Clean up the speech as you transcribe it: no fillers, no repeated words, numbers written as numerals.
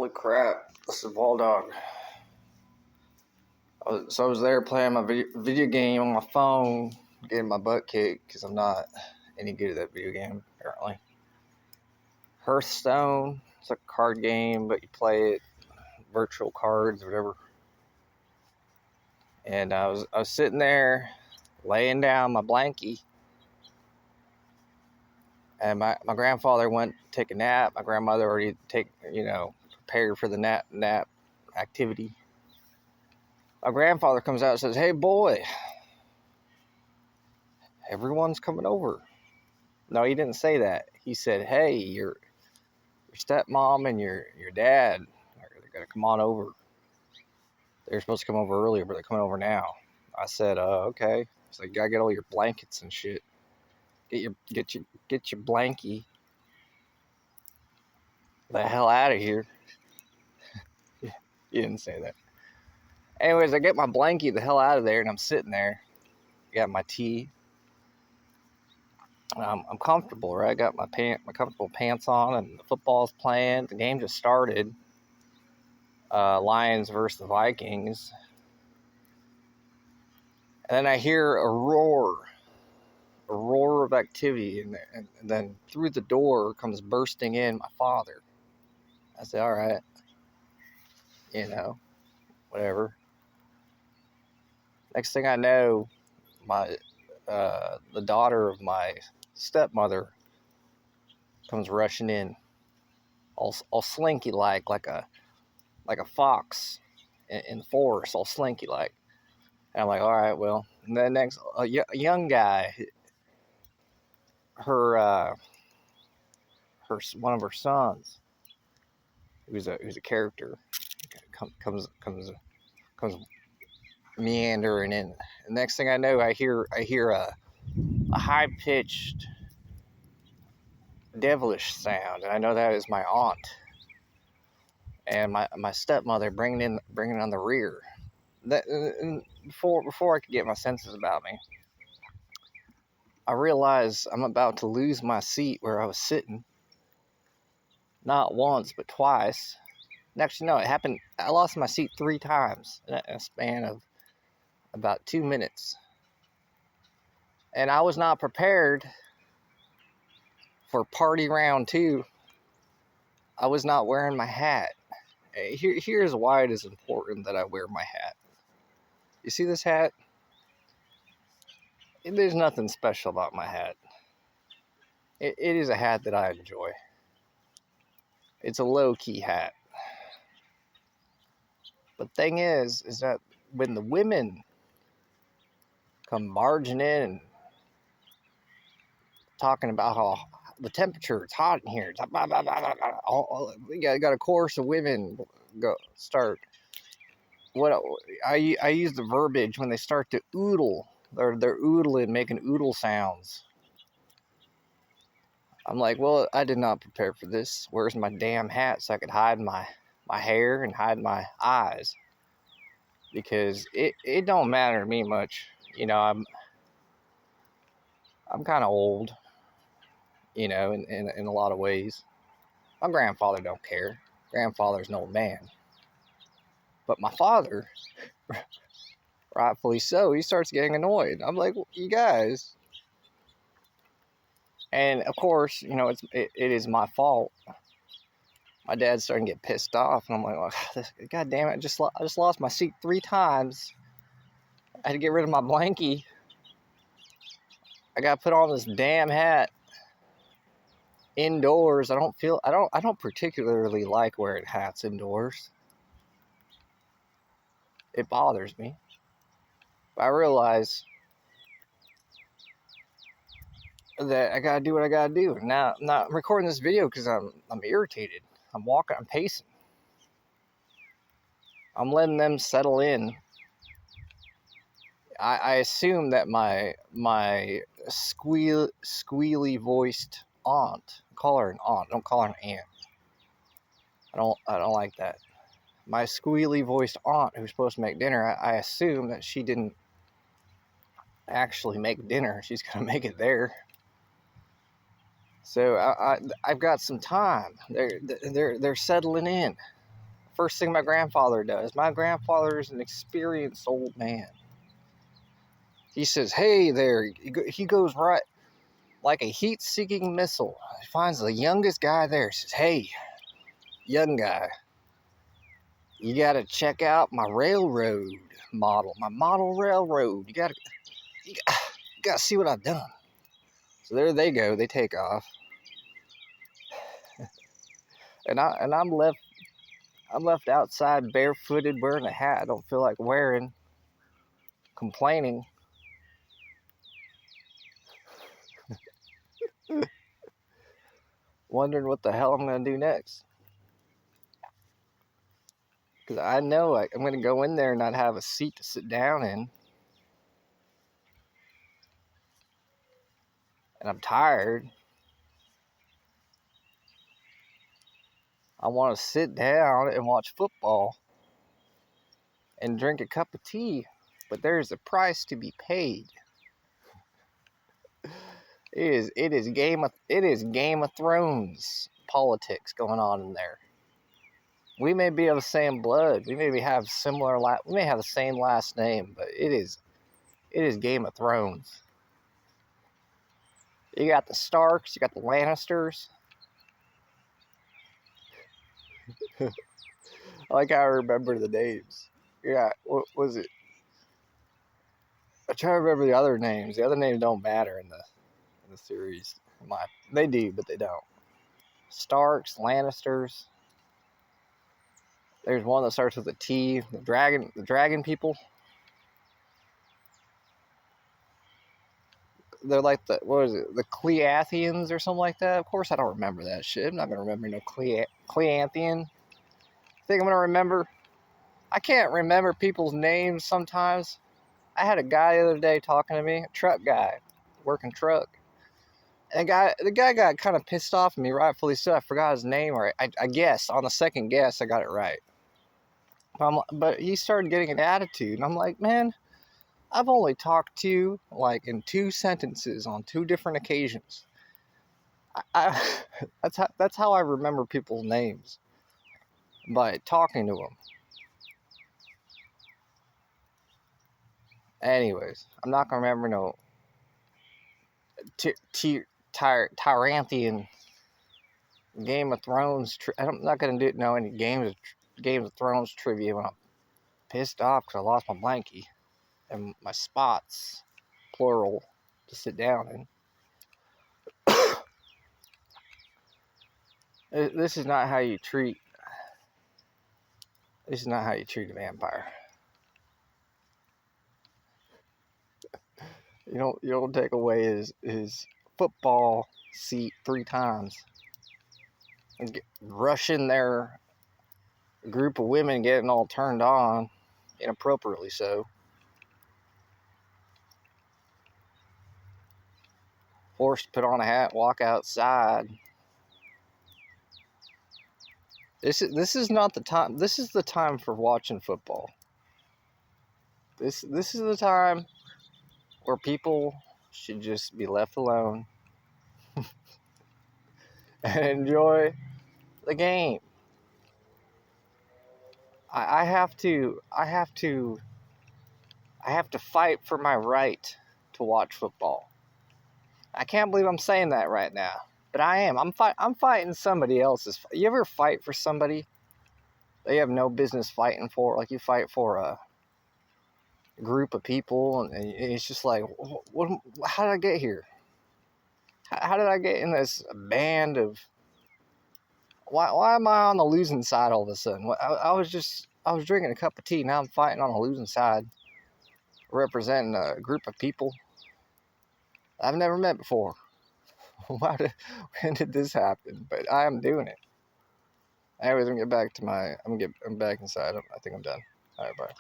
Holy crap, this is Ball Dog. So I was there playing my video game on my phone, getting my butt kicked because I'm not any good at that video game, apparently. Hearthstone, it's a card game, but you play it, virtual cards or whatever. And I was sitting there, laying down my blankie, and my grandfather went to take a nap. My grandmother already prepared for the nap activity. My grandfather comes out and says, "Hey boy, everyone's coming over." No, he didn't say that. He said, "Hey, your stepmom and your dad are gonna come on over. They're supposed to come over earlier, but they're coming over now." I said, "Okay." He's like, "Gotta get all your blankets and shit. Get your blankie the hell out of here." You didn't say that. Anyways, I get my blankie the hell out of there, and I'm sitting there. Got my tea. I'm comfortable, right? I got my comfortable pants on, and the football's playing. The game just started. Lions versus the Vikings. And then I hear a roar of activity, and then through the door comes bursting in my father. I said, "All right, whatever." Next thing I know, the daughter of my stepmother comes rushing in, all slinky like a fox in the forest, all slinky like. And I'm like, all right, well. And then next, a young guy, her one of her sons, who's a character, comes meandering in. The next thing I know, I hear a high pitched devilish sound, and I know that is my aunt and my stepmother bringing on the rear. Before I could get my senses about me, I realized I'm about to lose my seat where I was sitting. Not once, but twice. Actually, no, it happened. I lost my seat 3 times in a span of about 2 minutes. And I was not prepared for party round 2. I was not wearing my hat. Here's why it is important that I wear my hat. You see this hat? There's nothing special about my hat. It is a hat that I enjoy. It's a low-key hat. But the thing is that when the women come barging in and talking about how the temperature, it's hot in here, we got a chorus of women start. What I use the verbiage when they start to oodle. They're oodling, making oodle sounds. I'm like, well, I did not prepare for this. Where's my damn hat so I could hide my hair and hide my eyes? Because it don't matter to me much. I'm kind of old, in a lot of ways. My grandfather don't care. Grandfather's an old man. But my father, rightfully so, he starts getting annoyed. I'm like, well, you guys. And of course, it is my fault. My dad's starting to get pissed off, and I'm like, oh, God damn it! I just lost my seat 3 times. I had to get rid of my blankie. I got to put on this damn hat indoors. I don't particularly like wearing hats indoors. It bothers me. But I realize that I gotta do what I gotta do. Now, I'm not recording this video because I'm irritated. I'm pacing. I'm letting them settle in. I assume that my squealy voiced aunt, call her an aunt, don't call her an aunt. I don't like that. My squealy voiced aunt who's supposed to make dinner, I assume that she didn't actually make dinner. She's gonna make it there. So I've got some time. They're settling in. first thing my grandfather does. My grandfather is an experienced old man. He says, "Hey there." He goes right like a heat-seeking missile. He finds the youngest guy there. Says, "Hey, young guy, you got to check out my railroad model, my model railroad. You got to see what I've done." So there they go. They take off, and I'm left outside barefooted, wearing a hat I don't feel like wearing, complaining. Wondering what the hell I'm going to do next. Because I know I'm going to go in there and not have a seat to sit down in. And I'm tired. I want to sit down and watch football and drink a cup of tea. But there's a price to be paid. It is Game of Thrones politics going on in there. We may be of the same blood. We may have we may have the same last name, but it is Game of Thrones. You got the Starks, you got the Lannisters. I like how I remember the names. Yeah, what was it? I try to remember the other names. The other names don't matter in the series. They do, but they don't. Starks, Lannisters. There's one that starts with a T. The dragon people. They're like the Cleathians or something like that. Of course, I don't remember that shit. I'm not gonna remember no Cleanthian. Think I'm gonna remember? I can't remember people's names sometimes. I had a guy the other day talking to me, a truck guy, working truck. And the guy got kind of pissed off at me, rightfully so. I forgot his name, or I guess on the second guess I got it right. But he started getting an attitude, and I'm like, man, I've only talked to you like in 2 sentences on 2 different occasions. That's how I remember people's names, by talking to them. Anyways, I'm not gonna remember no Tyranthian Game of Thrones. I'm not gonna do any Game of Thrones trivia when I'm pissed off because I lost my blankie and my spots, plural, to sit down in. This is not how you treat. This is not how you treat a vampire. You don't take away his football seat 3 times and rush in there. A group of women getting all turned on, inappropriately so. Forced to put on a hat, walk outside. This is not the time. This is the time for watching football. This is the time where people should just be left alone and enjoy the game. I have to fight for my right to watch football. I can't believe I'm saying that right now, but I am. I'm fighting somebody else's. You ever fight for somebody they have no business fighting for? Like you fight for a group of people, and it's just like, how did I get here? How did I get in this band of? Why am I on the losing side all of a sudden? I was drinking a cup of tea. Now I'm fighting on the losing side, representing a group of people I've never met before. When did this happen? But I am doing it. Anyways, I'm back inside. I think I'm done. All right, bye.